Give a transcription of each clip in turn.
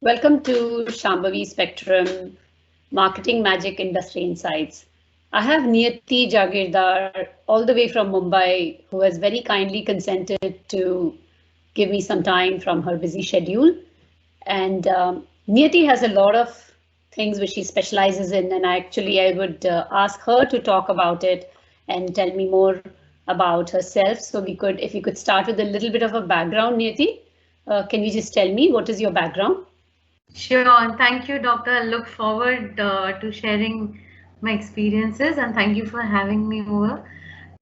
Welcome to Shambhavi Spectrum Marketing Magic Industry Insights. I have Niyati Jagirdar all the way from Mumbai who has very kindly consented to give me some time from her busy schedule. And Niyati has a lot of things which she specializes in, and I would ask her to talk about it and tell me more about herself. So if you could start with a little bit of a background, Niyati, can you just tell me what is your background? Sure, thank you, Doctor. I look forward to sharing my experiences and thank you for having me over.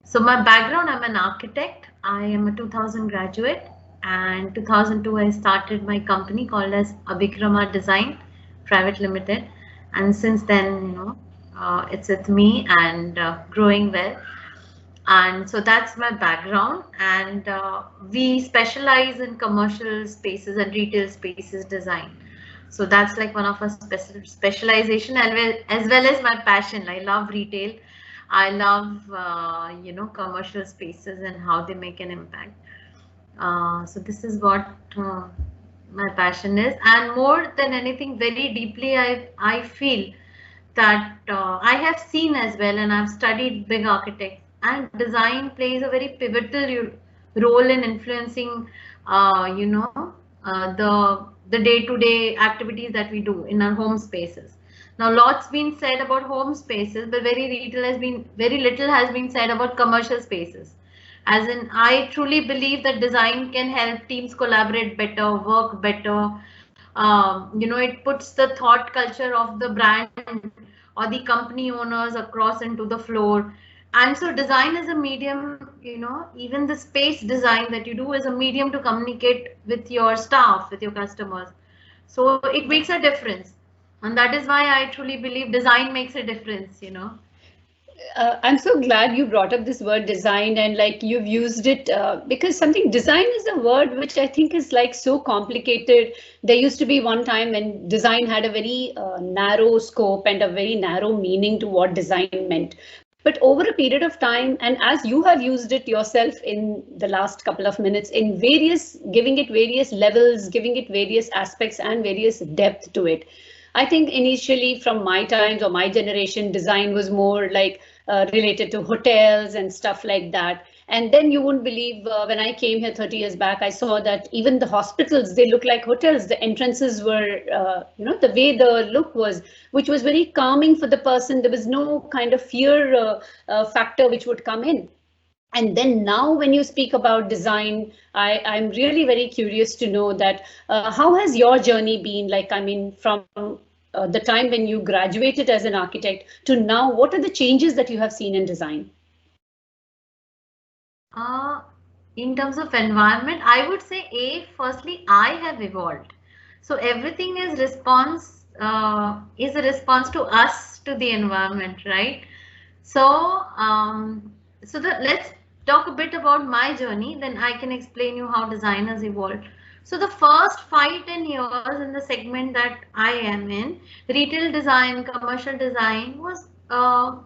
So my background, I'm an architect. I am a 2000 graduate and 2002 I started my company called as Abhikrama Design Private Limited, and since then, it's with me and growing well. And so that's my background, and we specialize in commercial spaces and retail spaces design. So that's like one of our specialization, as well as my passion. I love retail. I love commercial spaces and how they make an impact. So this is what my passion is, and more than anything, very deeply, I feel that I have seen as well, and I've studied big architects, and design plays a very pivotal role in influencing, the day-to-day activities that we do in our home spaces. Now, lots been said about home spaces, but very little has been said about commercial spaces. As in, I truly believe that design can help teams collaborate better, work better. It puts the thought culture of the brand or the company owners across into the floor. And so design is a medium, even the space design that you do is a medium to communicate with your staff, with your customers. So it makes a difference. And that is why I truly believe design makes a difference. I'm so glad you brought up this word design and like you've used it because something design is a word which I think is like so complicated. There used to be one time when design had a very narrow scope and a very narrow meaning to what design meant. But over a period of time, and as you have used it yourself in the last couple of minutes, in giving it various levels, giving it various aspects and various depth to it. I think initially from my times or my generation, design was more like related to hotels and stuff like that. And then you wouldn't believe when I came here 30 years back, I saw that even the hospitals, they look like hotels. The entrances were, the way the look was, which was very calming for the person. There was no kind of fear factor which would come in. And then now when you speak about design, I'm really very curious to know that how has your journey been? Like, I mean, from the time when you graduated as an architect to now, what are the changes that you have seen in design? Uh, in terms of environment, I would say firstly, I have evolved. So everything is a response to us, to the environment, right? So, let's talk a bit about my journey, then I can explain you how design has evolved. So the first 5-10 years in the segment that I am in, retail design, commercial design was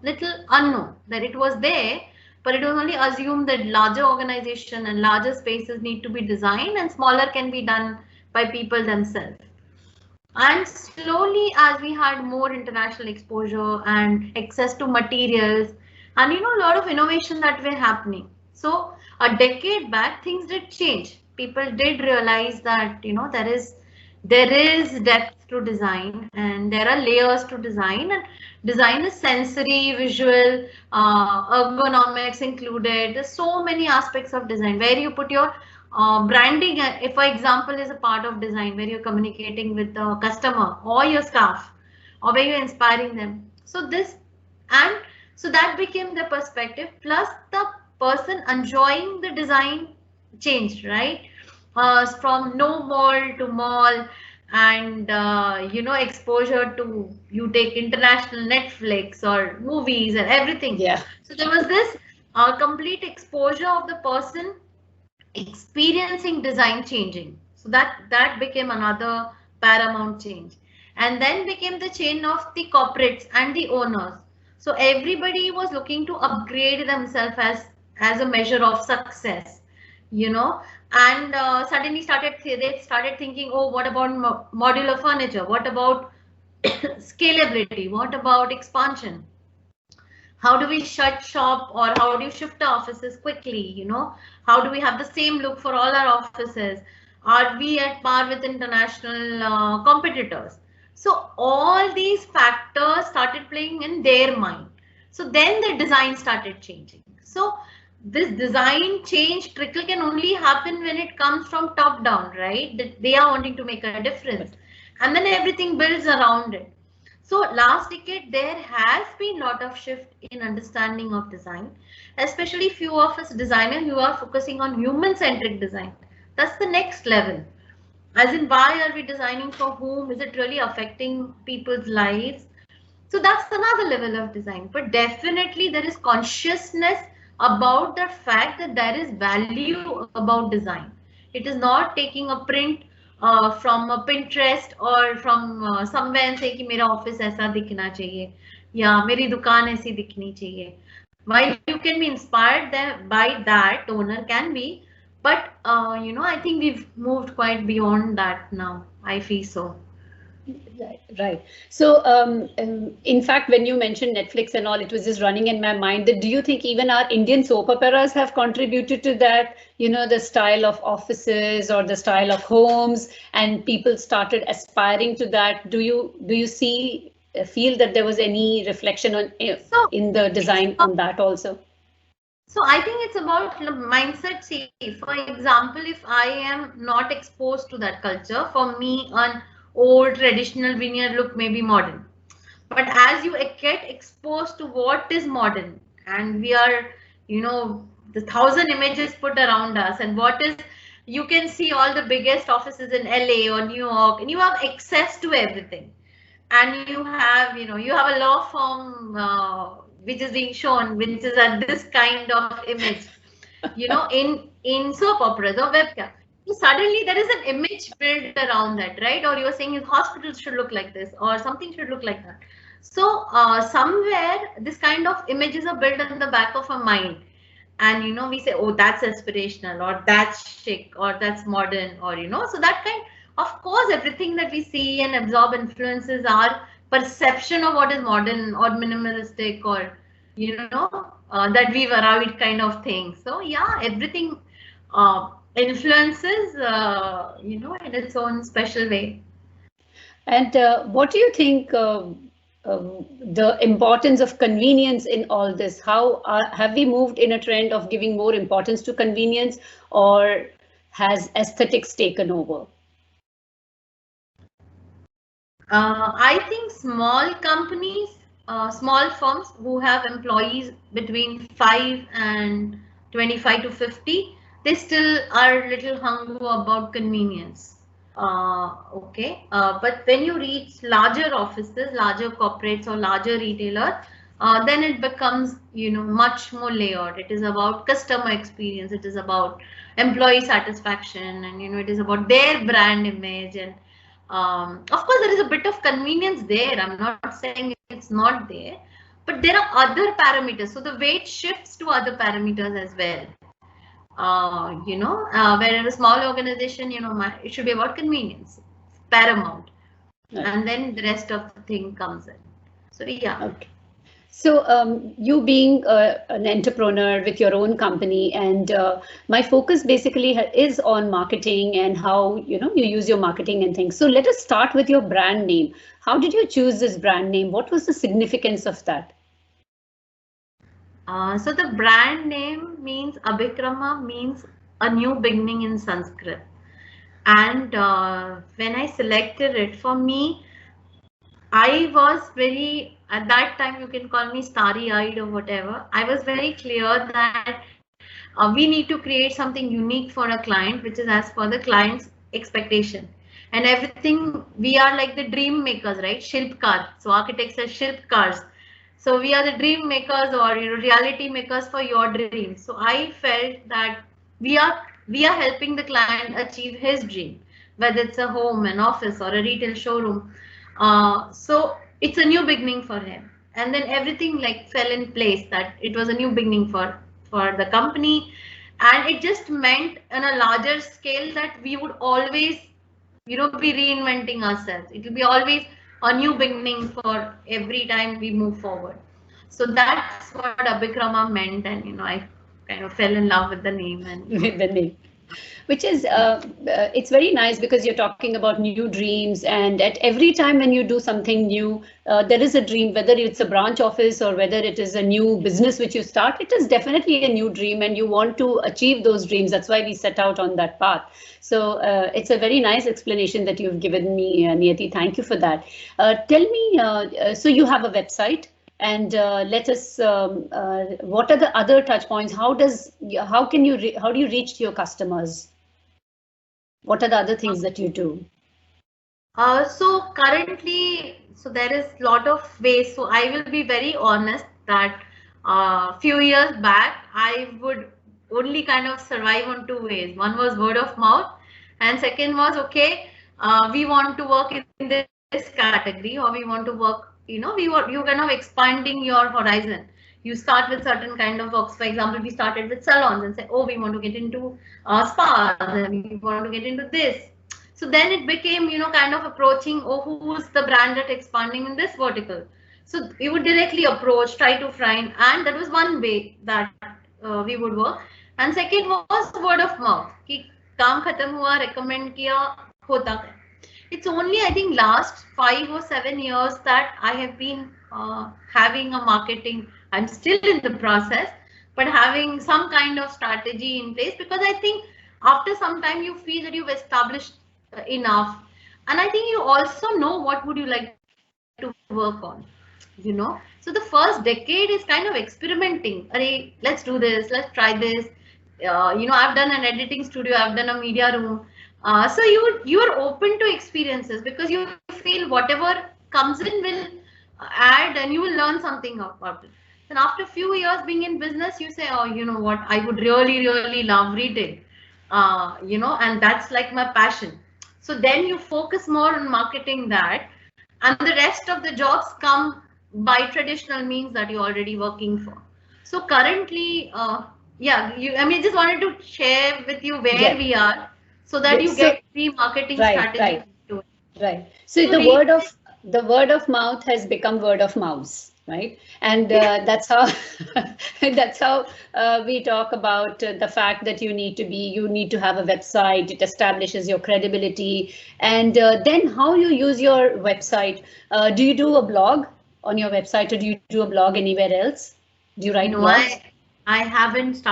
little unknown, that it was there, but it was only assumed that larger organization and larger spaces need to be designed and smaller can be done by people themselves. And slowly, as we had more international exposure and access to materials, and a lot of innovation that were happening. So a decade back, things did change. People did realize that there is depth to design and there are layers to design, and design is sensory, visual, ergonomics included. There's so many aspects of design where you put your branding, if for example, is a part of design where you're communicating with the customer or your staff or where you're inspiring them. So that became the perspective, plus the person enjoying the design changed, right? From no mall to mall, and exposure to, you take international Netflix or movies and everything. Yeah. So there was this complete exposure of the person experiencing design changing. So that became another paramount change, and then became the chain of the corporates and the owners. So everybody was looking to upgrade themselves as a measure of success, you know And suddenly they started thinking, oh, what about modular furniture? What about scalability? What about expansion? How do we shut shop, or how do you shift the offices quickly? How do we have the same look for all our offices? Are we at par with international competitors? So all these factors started playing in their mind. So then the design started changing. So this design change trickle can only happen when it comes from top down, right? That they are wanting to make a difference, and then everything builds around it. So last decade, there has been a lot of shift in understanding of design, especially few of us designers who are focusing on human-centric design. That's the next level. As in, why are we designing for whom? Is it really affecting people's lives? So that's another level of design. But definitely there is consciousness about the fact that there is value about design. It is not taking a print from a Pinterest or from somewhere and saying कि मेरा office ऐसा दिखना चाहिए या मेरी दुकान ऐसी दिखनी चाहिए. While you can be inspired by that, owner can be, but I think we've moved quite beyond that now. I feel so. Right. So, in fact, when you mentioned Netflix and all, it was just running in my mind that do you think even our Indian soap operas have contributed to that? The style of offices or the style of homes, and people started aspiring to that. Do you feel that there was any reflection on in the design on that also? So I think it's about mindset. See, for example, if I am not exposed to that culture, for me, an old traditional veneer look may be modern. But as you get exposed to what is modern, and we are, the 1,000 images put around us, and what is, you can see all the biggest offices in LA or New York, and you have access to everything. And you have, you have a law firm which is being shown, which is at this kind of image, in soap operas or webcam. So suddenly there is an image built around that, right? Or you're saying hospitals should look like this, or something should look like that. So somewhere this kind of images are built in the back of our mind. And, we say, oh, that's aspirational, or that's chic, or that's modern, or, so that kind, of course, everything that we see and absorb influences our perception of what is modern or minimalistic, or, that we've arrived kind of thing. So yeah, everything influences, in its own special way. And what do you think the importance of convenience in all this? How have we moved in a trend of giving more importance to convenience, or has aesthetics taken over? I think small companies, small firms who have employees between 5 and 25 to 50, they still are little hungry about convenience. Okay, but when you reach larger offices, larger corporates or larger retailer, then it becomes, much more layered. It is about customer experience. It is about employee satisfaction, and, it is about their brand image. And of course, there is a bit of convenience there. I'm not saying it's not there, but there are other parameters. So the weight shifts to other parameters as well. Where in a small organization, it should be about convenience, paramount, and then the rest of the thing comes in. So yeah. Okay. So you being an entrepreneur with your own company, and my focus basically is on marketing and how you use your marketing and things. So let us start with your brand name. How did you choose this brand name? What was the significance of that? So the brand name means Abhikrama, means a new beginning in Sanskrit. And when I selected it, for me, I was very, at that time, you can call me starry-eyed or whatever. I was very clear that we need to create something unique for a client, which is as per the client's expectation. And everything, we are like the dream makers, right? Shilpkar. So architects are Shilpkars. So we are the dream makers, or reality makers for your dreams. So I felt that we are helping the client achieve his dream, whether it's a home, an office, or a retail showroom. So it's a new beginning for him, and then everything like fell in place, that it was a new beginning for the company. And it just meant on a larger scale that we would always, be reinventing ourselves. It will be always a new beginning for every time we move forward. So that's what Abhikrama meant, and I kind of fell in love with the name. And with the name, which is it's very nice because you're talking about new dreams, and at every time when you do something new, there is a dream, whether it's a branch office or whether it is a new business which you start. It is definitely a new dream and you want to achieve those dreams. That's why we set out on that path. So it's a very nice explanation that you've given me, Niyati. Thank you for that. Tell me, so you have a website, and let us, what are the other touch points? How do you reach your customers? What are the other things that you do? So currently, so there is a lot of ways. So I will be very honest that few years back, I would only kind of survive on two ways. One was word of mouth, and second was, okay, we want to work in this category, or we want to work, you're kind of expanding your horizon. You start with certain kind of works. For example, we started with salons and say, oh, we want to get into spas, and we want to get into this. So then it became, kind of approaching, oh, who's the brand that expanding in this vertical? So we would directly approach, try to find, and that was one way that we would work. And second was word of mouth. Ki kaam khatam hua, recommend kiya, hota hai. It's only, I think, last 5 or 7 years that I have been having a marketing. I'm still in the process, but having some kind of strategy in place, because I think after some time you feel that you've established enough, and I think you also know what would you like to work on. So the first decade is kind of experimenting. Arey, let's do this, let's try this. I've done an editing studio, I've done a media room. So you are open to experiences because you feel whatever comes in will add, and you will learn something about it. And after a few years being in business, you say, oh, you know what, I would really love retail, and that's like my passion. So then you focus more on marketing that, and the rest of the jobs come by traditional means that you're already working for. So currently, I just wanted to share with you where we are, so that you get the marketing strategy. Right. So the word of mouth has become word of mouse, right? And that's how we talk about the fact that you need to have a website. It establishes your credibility, and then how you use your website. Do you do a blog on your website, or do you do a blog anywhere else? Do you write blogs? I haven't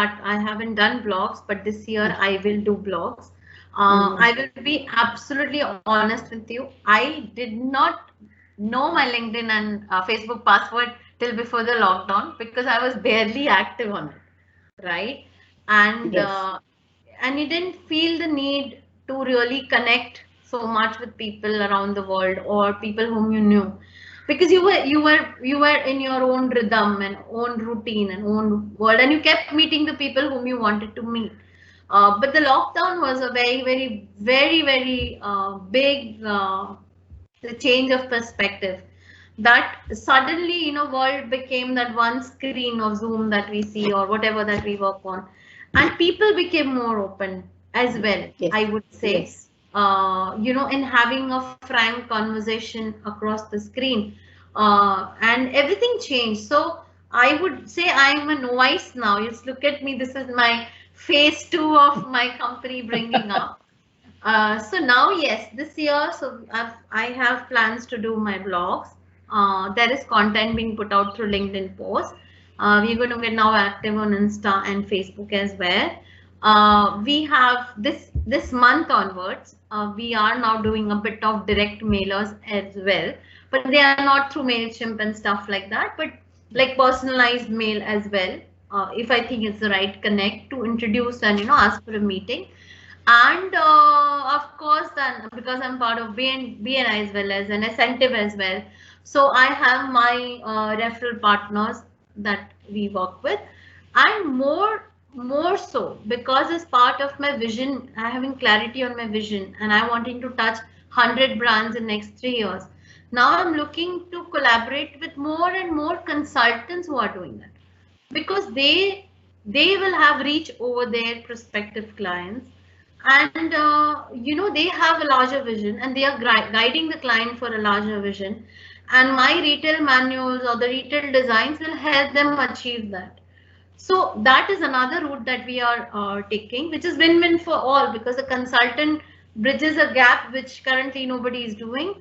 done blogs, but this year I will do blogs. I will be absolutely honest with you. I did not know my LinkedIn and Facebook password till before the lockdown, because I was barely active on it, right? And yes. And you didn't feel the need to really connect so much with people around the world or people whom you knew, because you were in your own rhythm and own routine and own world, and you kept meeting the people whom you wanted to meet. But the lockdown was a very big change of perspective. That suddenly, world became that one screen of Zoom that we see or whatever that we work on, and people became more open as well. Yes. I would say, yes. In having a frank conversation across the screen, and everything changed. So I would say I'm a novice now. Just look at me. This is my phase 2 of my company bringing up. So now, yes, this year, so I have plans to do my blogs. There is content being put out through LinkedIn posts. We're going to get now active on Insta and Facebook as well. We have this month onwards, we are now doing a bit of direct mailers as well, but they are not through MailChimp and stuff like that, but like personalized mail as well. If I think it's the right connect to introduce and ask for a meeting. And of course, then because I'm part of BNI as well as an incentive as well, so I have my referral partners that we work with, and more so because as part of my vision, I having clarity on my vision, and I wanting to touch 100 brands in next 3 years. Now I'm looking to collaborate with more and more consultants who are doing that, because they they will have reach over their prospective clients, and they have a larger vision, and they are guiding the client for a larger vision, and my retail manuals or the retail designs will help them achieve that. So that is another route that we are taking, which is win-win for all, because the consultant bridges a gap which currently nobody is doing,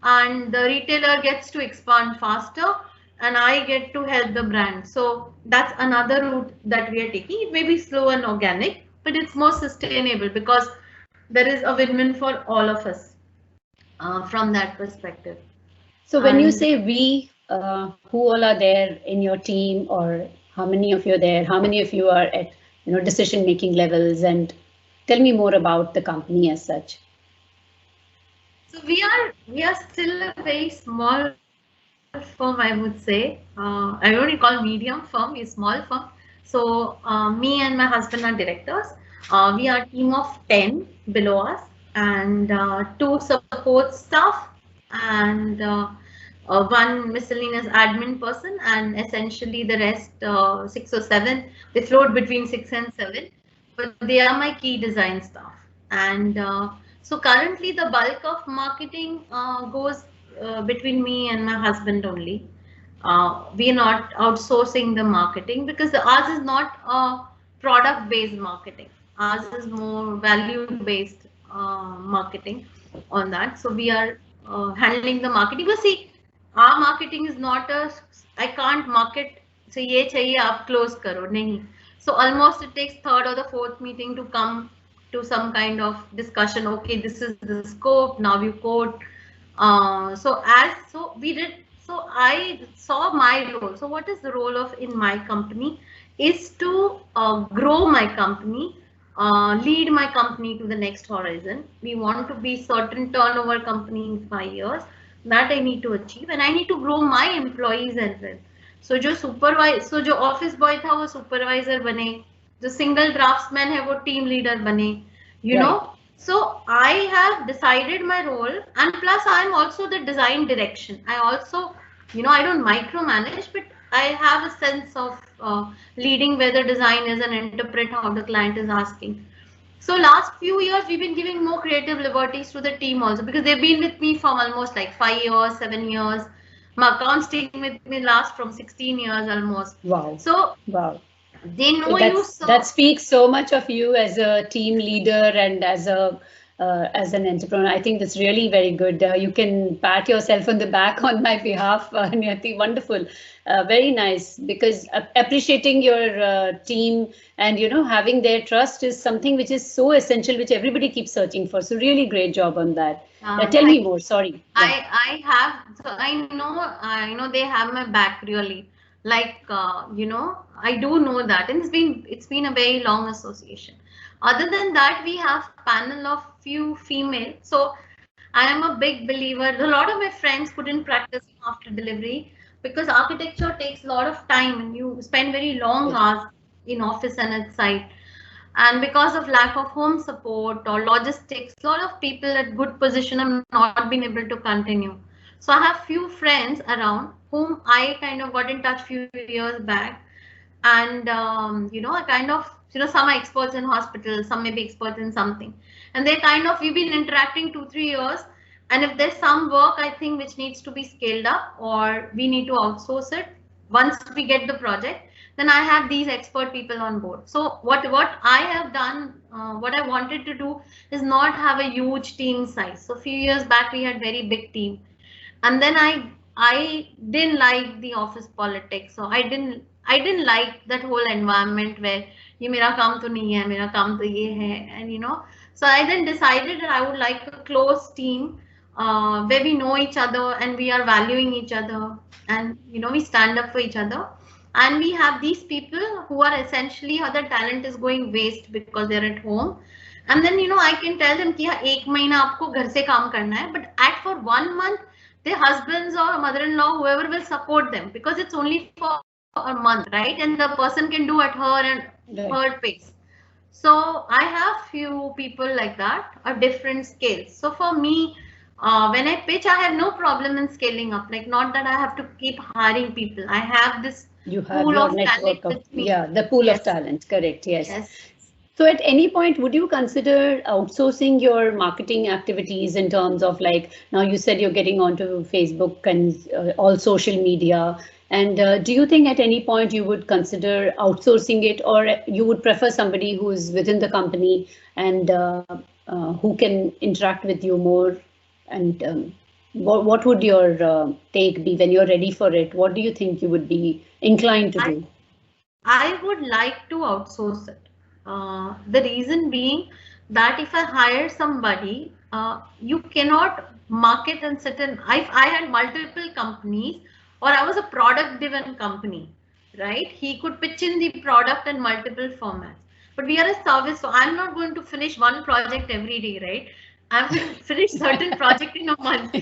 and the retailer gets to expand faster, and I get to help the brand. So that's another route that we are taking. It may be slow and organic, but it's more sustainable because there is a win-win for all of us from that perspective. So when you say we, who all are there in your team, or how many of you are there? How many of you are at decision-making levels? And tell me more about the company as such. So we are still a very small firm, I would say. I don't call medium firm, a small firm. So me and my husband are directors. We are a team of 10 below us, and 2 support staff, and one miscellaneous admin person, and essentially the rest 6 or 7. They float between 6 and 7, but they are my key design staff. And so currently the bulk of marketing goes between me and my husband only. We are not outsourcing the marketing because ours is not product-based marketing. Ours is more value-based marketing on that. So we are handling the marketing. But see, our marketing is not I can't market. So ye chahiye aap close karo, nahi. So almost it takes third or the fourth meeting to come to some kind of discussion. Okay, this is the scope. Now you quote. So we did. So I saw my role. So what is the role of in my company is to grow my company, lead my company to the next horizon. We want to be certain turnover company in 5 years. That I need to achieve, and I need to grow my employees as well. So जो office boy था वो supervisor बने, जो single draftsman है वो team leader बने, you know. So I have decided my role, and plus I am also the design direction. I also, I don't micromanage, but I have a sense of leading where the design is and interpret how the client is asking. So last few years, we've been giving more creative liberties to the team also, because they've been with me from almost like 5 years, 7 years. My account's staying with me last from 16 years almost. Wow. So wow. They know you. So that speaks so much of you as a team leader and as an entrepreneur. I think that's really very good. You can pat yourself on the back on my behalf, Niyati. Wonderful, very nice. Because appreciating your team and having their trust is something which is so essential, which everybody keeps searching for. So really great job on that. Tell me more. Sorry. I have. So I know they have my back really. Like I do know that, and it's been a very long association. Other than that, we have panel of few female. So I am a big believer. A lot of my friends couldn't practice after delivery because architecture takes a lot of time, and you spend very long hours in office and at site. And because of lack of home support or logistics, a lot of people at good position have not been able to continue. So I have few friends around whom I kind of got in touch few years back, and I kind of some are experts in hospitals, some may be experts in something, and they we've been interacting 2-3 years, and if there's some work I think which needs to be scaled up or we need to outsource it once we get the project, then I have these expert people on board. So what I have done, what I wanted to do is not have a huge team size. So a few years back we had very big team, and then I didn't like the office politics. So I didn't like that whole environment where ये मेरा काम तो नहीं है, मेरा काम तो ये है, and so I then decided that I would like a close team where we know each other and we are valuing each other, and we stand up for each other, and we have these people who are essentially how the talent is going waste because they're at home, and then I can tell them कि हाँ 1 महीना आपको घर से काम करना है, but for 1 month their husbands or mother-in-law, whoever will support them, because it's only for a month, right? And the person can do at her and her pace. So I have few people like that of different scales. So for me, when I pitch, I have no problem in scaling up. Like, not that I have to keep hiring people. I have this You have pool your of network talent of, with me. yeah, the pool Yes. of talent, correct, yes. Yes. So at any point, would you consider outsourcing your marketing activities in terms of like, now you said you're getting onto Facebook and all social media. And do you think at any point you would consider outsourcing it, or you would prefer somebody who is within the company and who can interact with you more? And what would your take be when you're ready for it? What do you think you would be inclined to do? I would like to outsource it. The reason being that if I hire somebody, you cannot market and sit in. I had multiple companies, or I was a product driven company, right? He could pitch in the product in multiple formats. But we are a service, so I'm not going to finish one project every day, right? I'm going to finish certain project in a month.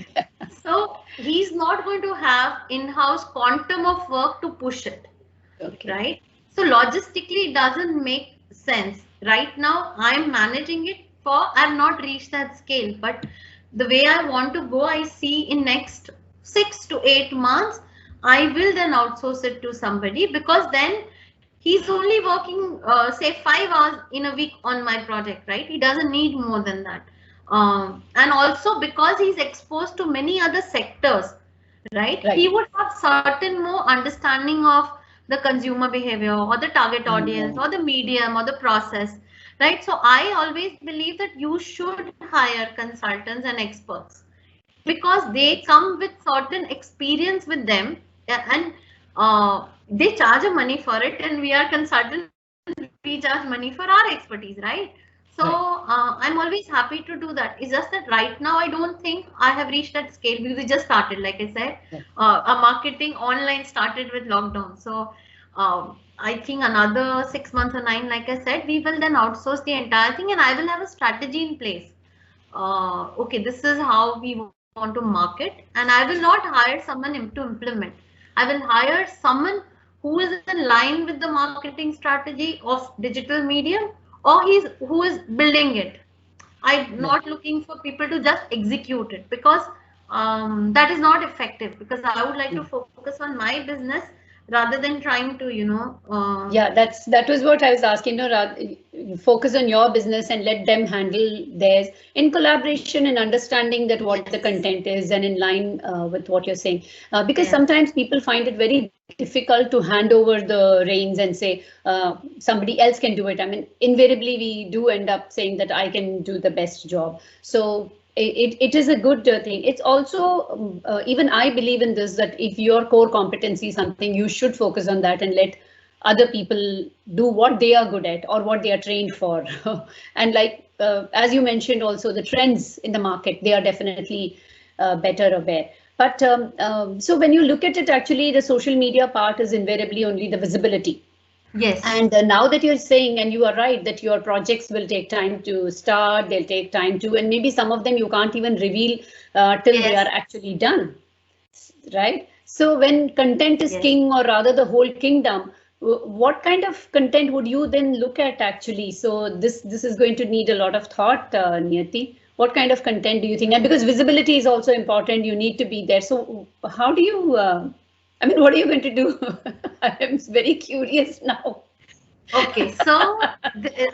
So he's not going to have in-house quantum of work to push it, Okay. right? So logistically, it doesn't make sense. Right now, I'm managing it for, I've not reached that scale, but the way I want to go, I see in next 6 to 8 months, I will then outsource it to somebody, because then he's only working, say 5 hours in a week on my project, right? He doesn't need more than that. And also because he's exposed to many other sectors, right? He would have certain more understanding of the consumer behavior or the target audience or the medium or the process, right? So I always believe that you should hire consultants and experts, because they come with certain experience with them, and they charge a money for it, and we are consultants, we charge money for our expertise, right? So I'm always happy to do that. It's just that right now I don't think I have reached that scale, because we just started, like I said, our marketing online started with lockdown. So I think another 6 months or 9, like I said, we will then outsource the entire thing, and I will have a strategy in place. Okay, this is how we want to market, and I will not hire someone to implement. I will hire someone who is in line with the marketing strategy of digital medium, or who is building it. I'm not looking for people to just execute it, because that is not effective, because I would like to focus on my business rather than trying to, Yeah, that was what I was asking. You focus on your business and let them handle theirs in collaboration and understanding that what the content is and in line with what you're saying. Because sometimes people find it very difficult to hand over the reins and say somebody else can do it. I mean, invariably we do end up saying that I can do the best job. So it is a good thing. It's also, even I believe in this, that if your core competency is something, you should focus on that and let other people do what they are good at or what they are trained for. And like, as you mentioned also, the trends in the market, they are definitely better aware. But so when you look at it, actually, the social media part is invariably only the visibility. Yes. And now that you're saying, and you are right, that your projects will take time to start, they'll take time to, and maybe some of them you can't even reveal till they are actually done, right? So when content is king, or rather the whole kingdom, what kind of content would you then look at actually? So this is going to need a lot of thought, Niyati. What kind of content do you think? And because visibility is also important, you need to be there. So how do you, I mean, what are you going to do? I'm very curious now. Okay, so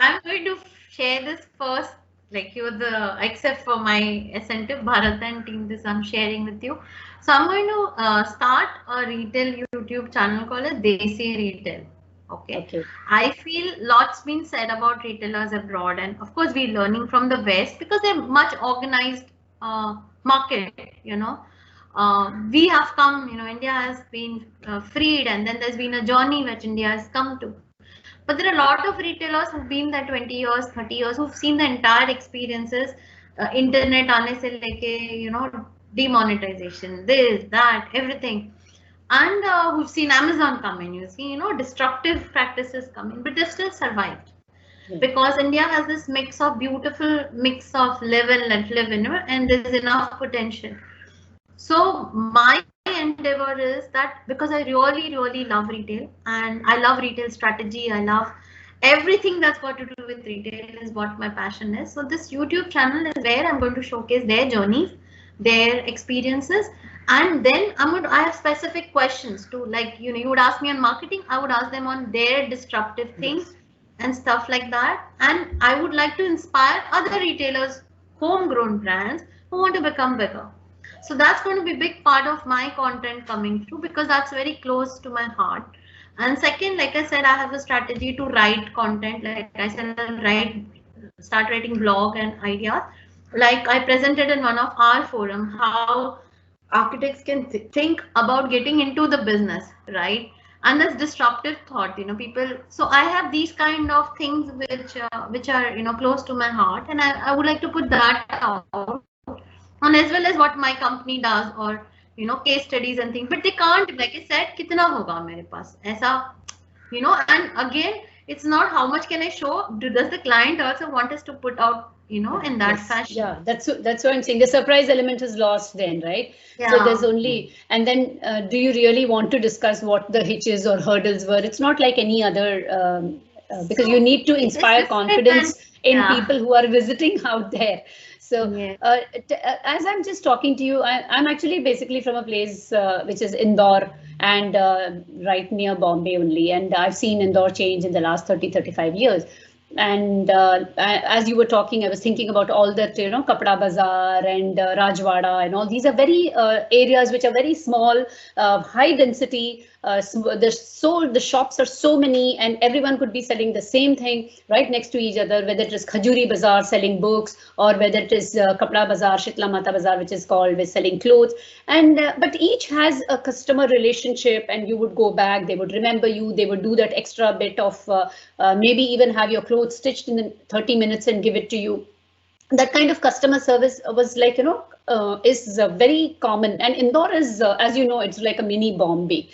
I'm going to share this first, like you're except for my incentive, Bharat and team, this I'm sharing with you. So I'm going to start a retail YouTube channel called as Desi Retail. Okay. I feel lots been said about retailers abroad, and of course we're learning from the West because they're much organized market, we have come, India has been freed, and then there's been a journey which India has come to. But there are a lot of retailers who've been there 20 years, 30 years, who've seen the entire experiences, internet aane se leke, demonetization, this, that, everything. And who've seen Amazon come in, you see, destructive practices come in, but they've still survived. Because India has this beautiful mix of live and let live, and there's enough potential. So my endeavor is that, because I really, really love retail, and I love retail strategy, I love everything that's got to do with retail is what my passion is. So this YouTube channel is where I'm going to showcase their journeys, their experiences, And then I have specific questions too, like, you know, you would ask me on marketing, I would ask them on their disruptive things and stuff like that. And I would like to inspire other retailers, homegrown brands who want to become bigger. So that's going to be a big part of my content coming through, because that's very close to my heart. And second, like I said, I have a strategy to write content. Like I said, start writing blog and ideas. Like I presented in one of our forum how architects can think about getting into the business, right? And that's disruptive thought, you know, people. So I have these kind of things which are, you know, close to my heart, and I would like to put that out, and as well as what my company does, or, you know, case studies and things. But they can't, like I said, kitna hoga mere paas aisa, you know. And again, it's not how much can I show. Does the client also want us to put out, you know, in that fashion? Yeah, that's what I'm saying. The surprise element is lost then, right? Yeah. So there's only, and then do you really want to discuss what the hitches or hurdles were? It's not like any other, because you need to inspire confidence in people who are visiting out there. So as I'm just talking to you, I'm actually basically from a place which is Indore, and right near Bombay only. And I've seen Indore change in the last 30-35 years. And as you were talking, I was thinking about all that, you know, Kapda Bazaar and Rajwada and all. These are very areas which are very small, high density. The shops are so many, and everyone could be selling the same thing right next to each other, whether it is Khajuri Bazaar selling books, or whether it is Kapda Bazaar, Shitla Mata Bazaar, which is called, with selling clothes. And but each has a customer relationship, and you would go back, they would remember you, they would do that extra bit of maybe even have your clothes stitched in 30 minutes and give it to you. That kind of customer service was like, you know, is very common. And Indore is, as you know, it's like a mini Bombay.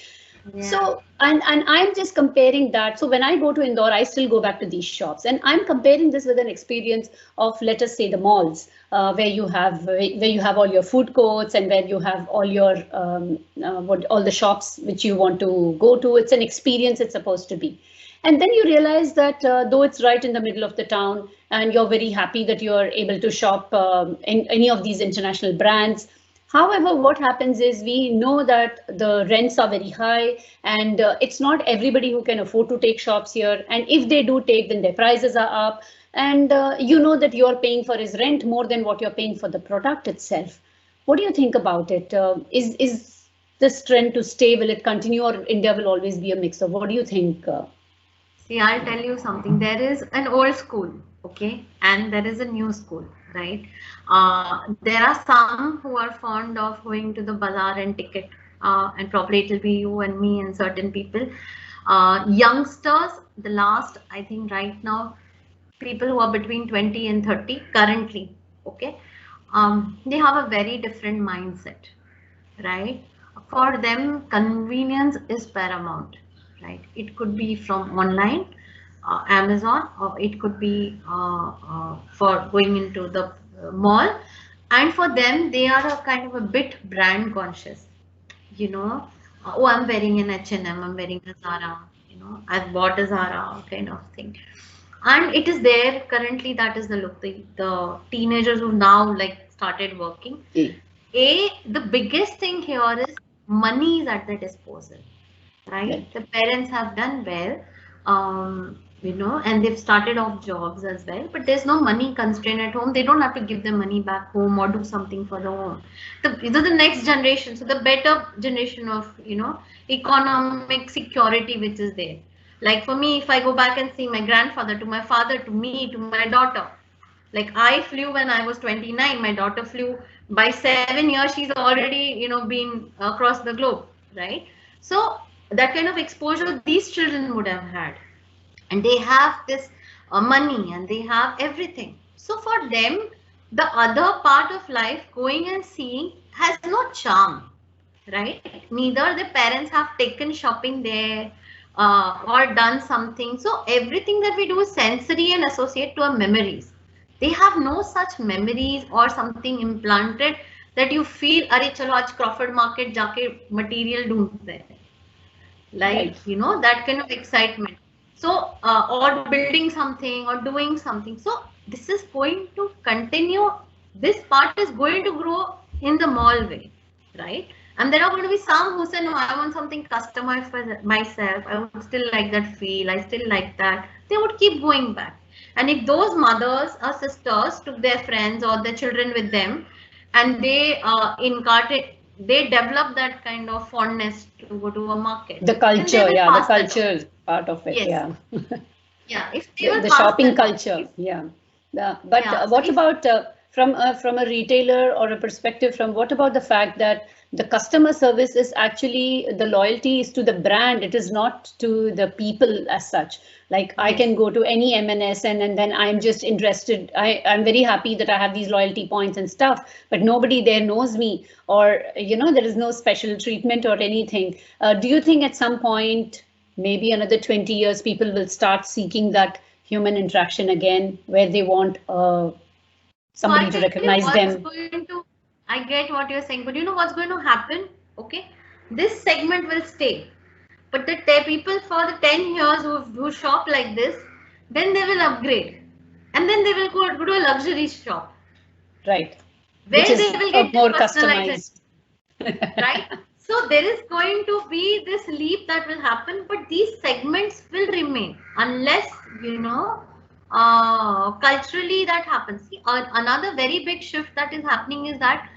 Yeah. So, and I'm just comparing that. So when I go to Indore, I still go back to these shops, and I'm comparing this with an experience of, let us say, the malls, where you have all your food courts, and where you have all your all the shops which you want to go to. It's an experience, it's supposed to be. And then you realize that though it's right in the middle of the town, and you're very happy that you're able to shop in any of these international brands. However, what happens is, we know that the rents are very high, and it's not everybody who can afford to take shops here. And if they do take, then their prices are up. And you know that you're paying for his rent more than what you're paying for the product itself. What do you think about it? Is this trend to stay? Will it continue, or India will always be a mix of? What do you think? See, I'll tell you something. There is an old school, okay, and there is a new school, right? There are some who are fond of going to the bazaar and ticket, and probably it will be you and me and certain people. Youngsters, the last, I think right now, people who are between 20 and 30 currently, okay, they have a very different mindset, right? For them, convenience is paramount. Right, it could be from online, Amazon, or it could be for going into the mall. And for them, they are a kind of a bit brand conscious. You know, oh, I'm wearing an H&M, I'm wearing a Zara. You know, I've bought a Zara kind of thing. And it is there currently. That is the look. The teenagers who now like started working. The biggest thing here is money is at their disposal. Right, the parents have done well, you know, and they've started off jobs as well, but there's no money constraint at home. They don't have to give the money back home or do something for the home. The next generation, so the better generation of, you know, economic security which is there. Like for me, if I go back and see my grandfather, to my father, to me, to my daughter, like I flew when I was 29, my daughter flew by 7 years, she's already, you know, been across the globe, right? So that kind of exposure these children would have had, and they have this money, and they have everything. So for them, the other part of life, going and seeing, has no charm, right? Neither the parents have taken shopping there or done something. So everything that we do is sensory and associate to our memories. They have no such memories or something implanted that you feel, "Arey chalo aaj Crawford Market jaake material dhoondte hain." Like, right. You know, that kind of excitement. So, or building something or doing something. So this is going to continue. This part is going to grow in the mall way, right? And there are going to be some who say, no, I want something customized for myself. I would still like that feel. I still like that. They would keep going back. And if those mothers or sisters took their friends or their children with them, and they they develop that kind of fondness to go to a market. The culture, the culture part of it, yes. Yeah, if they the shopping culture, But what about from a retailer or a perspective, from what about the fact that the customer service is actually, the loyalty is to the brand, it is not to the people as such. Like I can go to any M&S and then I'm just interested. I'm very happy that I have these loyalty points and stuff, but nobody there knows me, or there is no special treatment or anything. Do you think at some point, maybe another 20 years, people will start seeking that human interaction again, where they want somebody to recognize them? I get what you're saying, but you know what's going to happen? Okay, this segment will stay, but the people for the 10 years who shop like this, then they will upgrade, and then they will go to a luxury shop, right? Where which is they will get more customized, right? So there is going to be this leap that will happen, but these segments will remain unless culturally that happens. See, another very big shift that is happening is that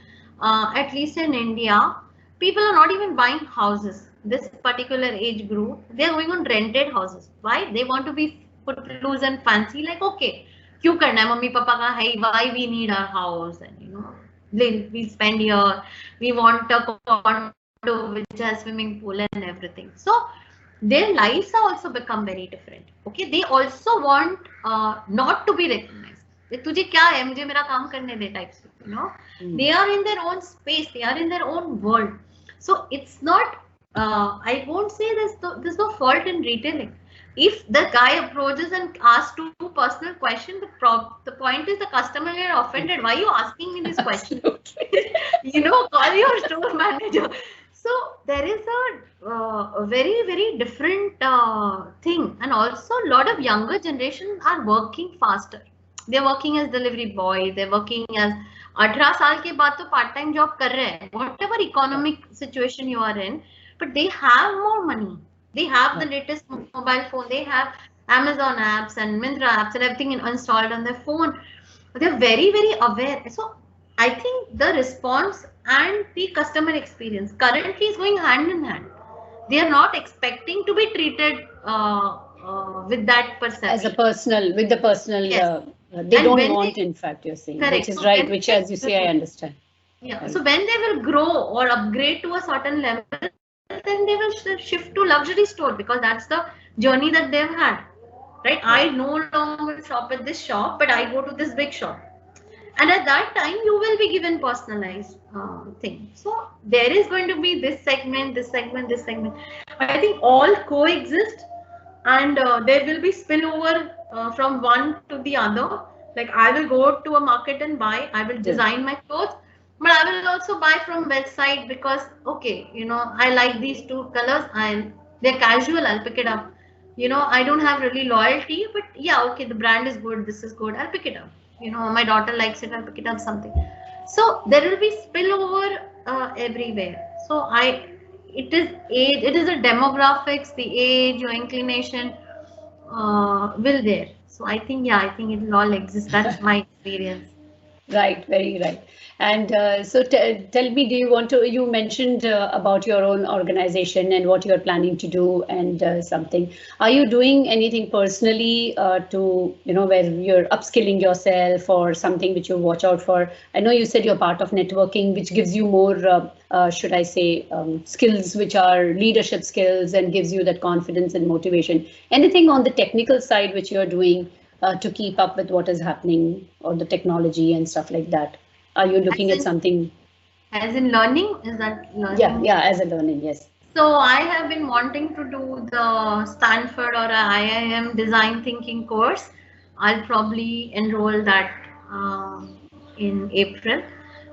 at least in India, people are not even buying houses. This particular age group, they are going on rented houses. Why? They want to be footloose and fancy. Like, okay, क्यों करना है mummy papa का है? Why we need our house? And we spend here. We want a condo which has swimming pool and everything. So their lives are also become very different. Okay, they also want not to be recognized. तुझे क्या है? मुझे मेरा काम करने दे types. They are in their own space. They are in their own world. So it's not. I won't say there's no fault in retailing. If the guy approaches and asks two personal questions, the point is the customer get offended. Why are you asking me this question? Call your store manager. So there is a very, very different thing. And also a lot of younger generation are working faster. They're working as delivery boys. They're working as 18 साल के बाद तो part time job कर रहे हैं. Whatever economic situation you are in, but they have more money. They have the latest mobile phone. They have Amazon apps and Myntra apps and everything installed on their phone. They're very, very aware. So I think the response and the customer experience currently is going hand in hand. They are not expecting to be treated with that perception. With the personal. Yes. They don't want, in fact, you're saying, correct. Which is right, which, as you say, I understand. Yeah. Right. So when they will grow or upgrade to a certain level, then they will shift to luxury store, because that's the journey that they've had, right? I no longer shop at this shop, but I go to this big shop, and at that time you will be given personalized thing. So there is going to be this segment, this segment, this segment. I think all coexist, and there will be spillover from one to the other. Like I will go to a market and buy, I will design my clothes, but I will also buy from website because, okay, I like these two colors and they're casual, I'll pick it up. I don't have really loyalty, but yeah, okay, the brand is good, this is good, I'll pick it up. My daughter likes it, I'll pick it up something. So there will be spillover everywhere. So it is a demographics, the age, your inclination will there. So I think it will all exist. That's my experience. Right, very right. And so tell me, you mentioned about your own organization and what you're planning to do and something. Are you doing anything personally to, where you're upskilling yourself or something which you watch out for? I know you said you're part of networking, which gives you more, should I say, skills which are leadership skills and gives you that confidence and motivation. Anything on the technical side which you're doing to keep up with what is happening or the technology and stuff like that? Are you looking at something? As in learning? Is that learning? Yeah, as a learning, yes. So I have been wanting to do the Stanford or a IIM design thinking course. I'll probably enroll that in April.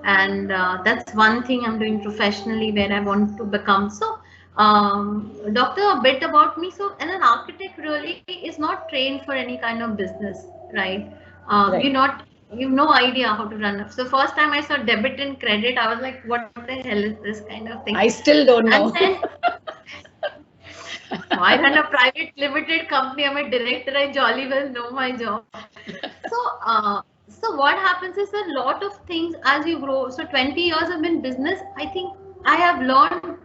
And that's one thing I'm doing professionally where I want to become. So doctor, a bit about me. So an architect really is not trained for any kind of business, right? Right. We're not you have no idea how to run up. So first time I saw debit and credit, I was like, what the hell is this kind of thing? I still don't know. And then I run a private limited company. I'm a director. I jolly well know my job. So what happens is a lot of things as you grow. So 20 years I've been business. I think I have learned,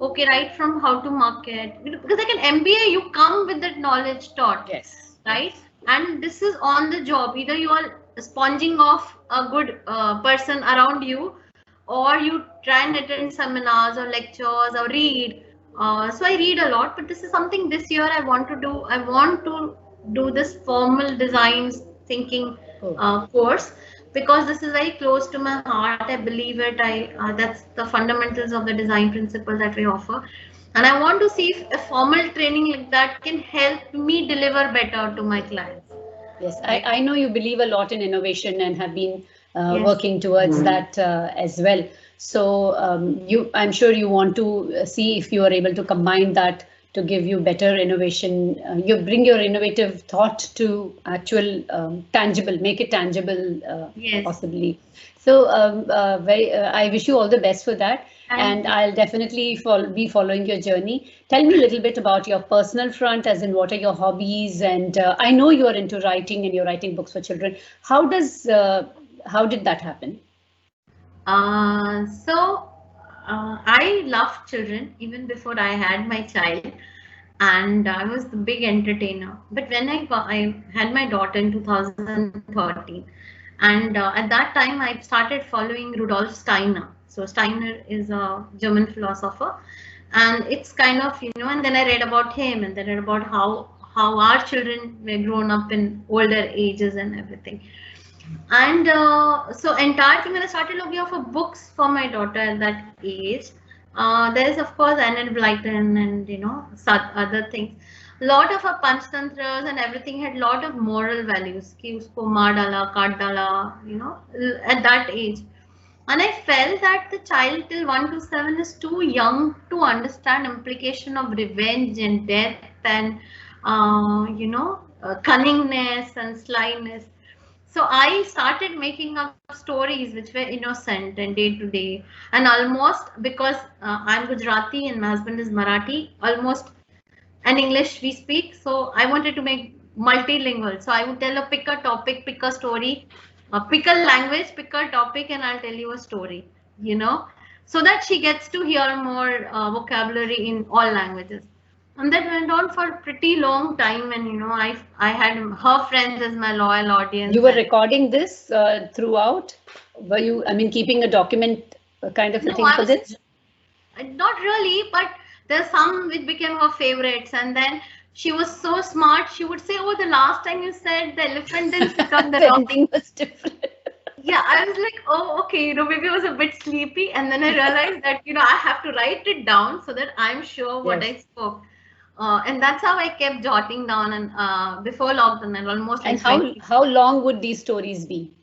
okay, right from how to market, because like an MBA, you come with that knowledge taught. Yes. Right. And this is on the job. Either you are sponging off a good person around you, or you try and attend seminars or lectures or read. So I read a lot, but this is something this year I want to do. I want to do this formal designs thinking course, because this is very close to my heart. I believe it. That's the fundamentals of the design principle that we offer. And I want to see if a formal training like that can help me deliver better to my clients. Yes, I know you believe a lot in innovation and have been working towards that as well. So I'm sure you want to see if you are able to combine that to give you better innovation. You bring your innovative thought to actual tangible, make it tangible, possibly. So I wish you all the best for that. And I'll definitely be following your journey. Tell me a little bit about your personal front, as in what are your hobbies? And I know you are into writing and you're writing books for children. How did that happen? I loved children even before I had my child, and I was the big entertainer. But when I had my daughter in 2013, and at that time I started following Rudolf Steiner. So Steiner is a German philosopher, and it's kind of, and then I read about him, and then I read about how our children were grown up in older ages and everything. And so entire thing, when I started looking for books for my daughter at that age, there is of course Enid Blyton and other things. A lot of our Panchatantras and everything had a lot of moral values. Ki usko maar dala, kaat dala, at that age. And I felt that the child till 1 to 7 is too young to understand implication of revenge and death and cunningness and slyness. So I started making up stories which were innocent and day to day, and almost, because I'm Gujarati and my husband is Marathi, almost and English we speak. So I wanted to make multilingual. So I would pick a topic, pick a story, pick a language, pick a topic, and I'll tell you a story, so that she gets to hear more vocabulary in all languages. And that went on for a pretty long time, and I had her friends as my loyal audience. You were recording this throughout? Were you, keeping a document kind of a thing for this? Not really, but there's some which became her favorites, and then she was so smart. She would say, "Oh, the last time you said the elephant didn't sit on the rock." Ending was different. Yeah, I was like, oh, okay, maybe I was a bit sleepy, and then I realized that I have to write it down so that I'm sure what I spoke. And that's how I kept jotting down, and before lockdown, and almost. And how long would these stories be?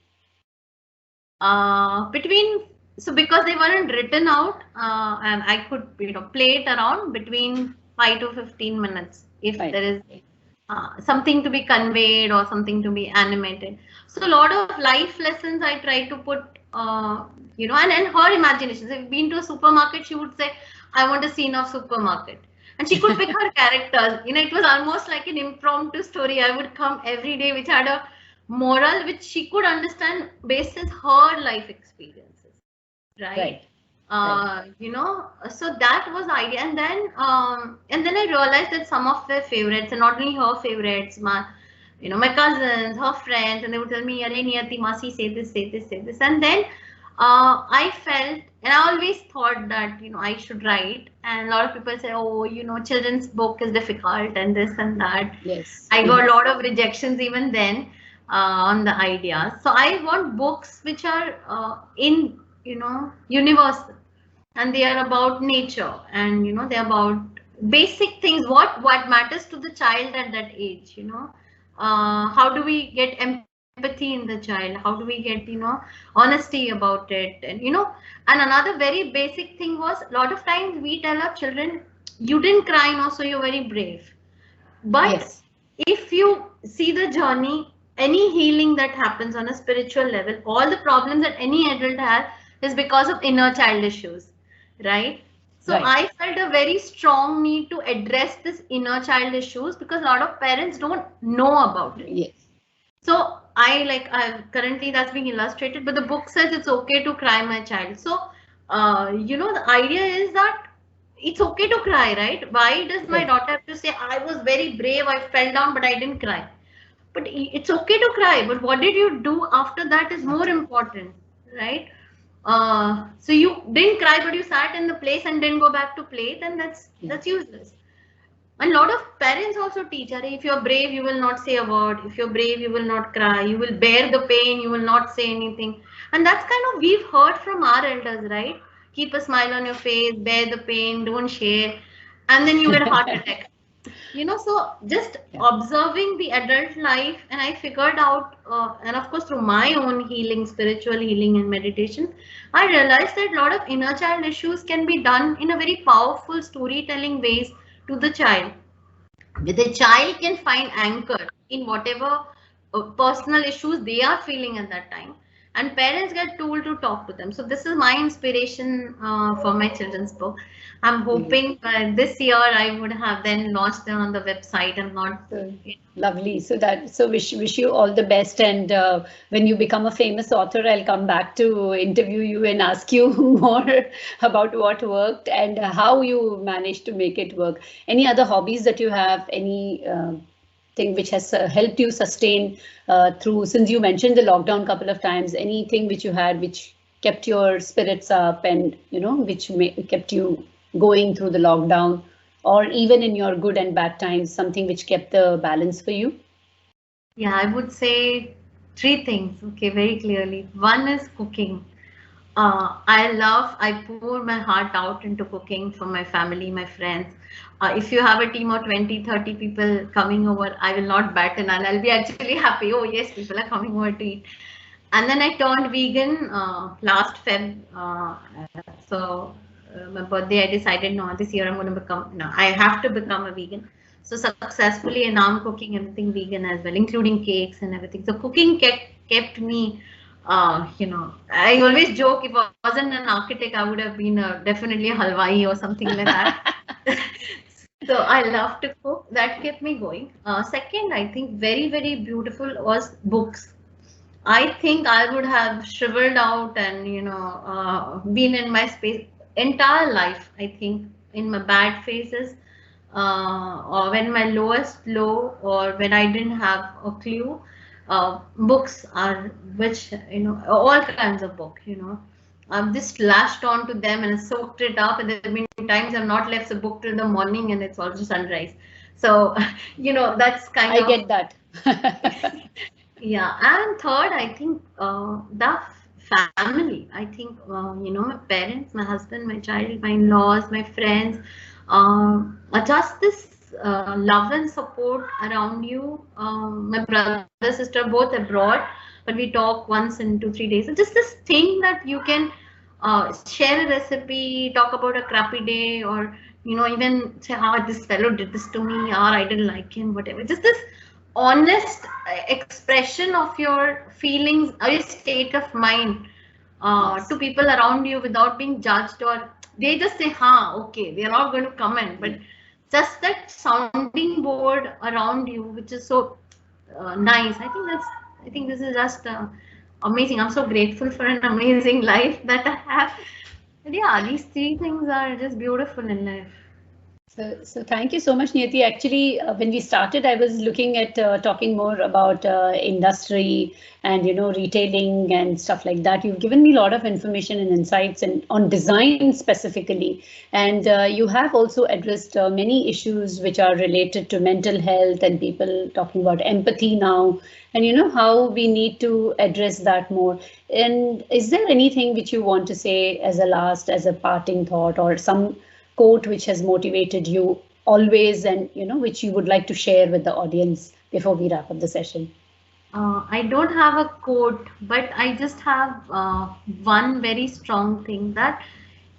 Because they weren't written out, and I could play it around between 5 to 15 minutes if there is something to be conveyed or something to be animated. So a lot of life lessons I try to put, and her imagination. If you've been to a supermarket, she would say, "I want a scene of supermarket." And she could pick her characters. It was almost like an impromptu story. I would come every day, which had a moral, which she could understand based on her life experiences. Right. So that was the idea. And then I realized that some of their favorites, and not only her favorites, my cousins, her friends, and they would tell me, "Arey Niyati Masi, say this, say this, say this." And then I felt, and I always thought that, I should write. And a lot of people say, "Oh, children's book is difficult and this and that." Yes. I got a lot of rejections even then on the idea. So I want books which are universal, and they are about nature, and they're about basic things. What matters to the child at that age? How do we get empathy in the child? How do we get honesty about it? And and another very basic thing was, a lot of times we tell our children, "You didn't cry, so you're very brave." But if you see the journey, any healing that happens on a spiritual level, all the problems that any adult has is because of inner child issues, right? So Right. I felt a very strong need to address this inner child issues because a lot of parents don't know about it. Yes. So I currently that's being illustrated, but the book says it's okay to cry, my child. So, the idea is that it's okay to cry, right? Why does my Right. daughter have to say, I was very brave, I fell down, but I didn't cry? But it's okay to cry, but what did you do after that is more important, right? So you didn't cry, but you sat in the place and didn't go back to play, then that's useless. And a lot of parents also teach, if you're brave, you will not say a word. If you're brave, you will not cry. You will bear the pain. You will not say anything. And that's kind of we've heard from our elders, right? Keep a smile on your face, bear the pain, don't share, and then you get a heart attack. So just observing the adult life, and I figured out, and of course through my own healing, spiritual healing and meditation, I realized that a lot of inner child issues can be done in a very powerful storytelling ways to the child. The child can find anchor in whatever personal issues they are feeling at that time, and parents get told to talk to them. So this is my inspiration for my children's book. I'm hoping this year I would have then launched them on the website and not. So lovely. So wish you all the best. And when you become a famous author, I'll come back to interview you and ask you more about what worked and how you managed to make it work. Any other hobbies that you have? Any thing which has helped you sustain through, since you mentioned the lockdown couple of times, anything which you had which kept your spirits up and which kept you going through the lockdown, or even in your good and bad times, something which kept the balance for you? Yeah, I would say three things, okay, very clearly. One is cooking. I pour my heart out into cooking for my family, my friends. If you have a team of 20, 30 people coming over, I will not bat an eye. I'll be actually happy. Oh, yes, people are coming over to eat. And then I turned vegan last Feb. My birthday, I decided, no, this year I'm going to I have to become a vegan. So successfully, and now I'm cooking everything vegan as well, including cakes and everything. So cooking kept me, I always joke, if I wasn't an architect, I would have been definitely a halwai or something like that. So I love to cook. That kept me going. Second, I think very, very beautiful was books. I think I would have shriveled out and been in my space entire life. I think in my bad phases, or when my lowest low, or when I didn't have a clue, books are which all kinds of book. I've just lashed on to them and soaked it up, and there have been times I've not left the book till the morning, and it's also sunrise. So that's kind I of. get that. Yeah, and third, I think the family. I think my parents, my husband, my child, my in-laws, my friends, just this love and support around you. My brother, sister, both abroad, but we talk once in 2, 3 days. Just this thing that you can share a recipe, talk about a crappy day, or even say, this fellow did this to me, or I didn't like him, whatever. Just this honest expression of your feelings or your state of mind to people around you without being judged, or they just say, okay, they're not going to comment, but just that sounding board around you, which is so nice. I think this is just amazing. I'm so grateful for an amazing life that I have. But yeah, these three things are just beautiful in life. So thank you so much, Niyati. Actually, when we started, I was looking at talking more about industry and retailing and stuff like that. You've given me a lot of information and insights and on design specifically, and you have also addressed many issues which are related to mental health and people talking about empathy now, and how we need to address that more. And is there anything which you want to say as a parting thought, or some quote which has motivated you always, and which you would like to share with the audience before we wrap up the session? I don't have a quote, but I just have one very strong thing, that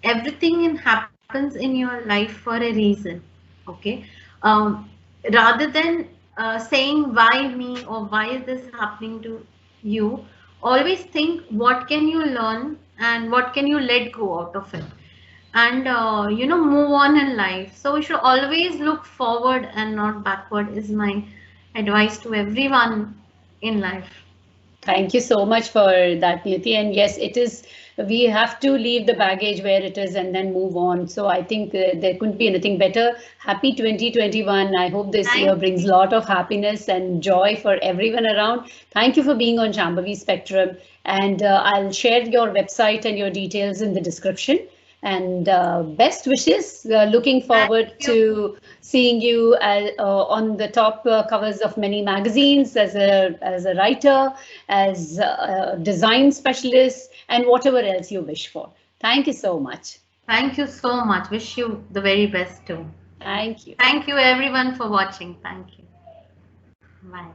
everything happens in your life for a reason. Okay, rather than saying why me or why is this happening to you. Always think what can you learn and what can you let go out of it, and move on in life. So we should always look forward and not backward is my advice to everyone in life. Thank you so much for that, Niti. And yes, it is, we have to leave the baggage where it is and then move on. So I think there couldn't be anything better. Happy 2021. I hope this year brings a lot of happiness and joy for everyone around. Thank you for being on Shambhavi Spectrum. And I'll share your website and your details in the description. And best wishes. Looking forward to seeing you on the top covers of many magazines as a writer, as a design specialist, and whatever else you wish for. Thank you so much. Thank you so much. Wish you the very best too. Thank you. Thank you everyone for watching. Thank you. Bye.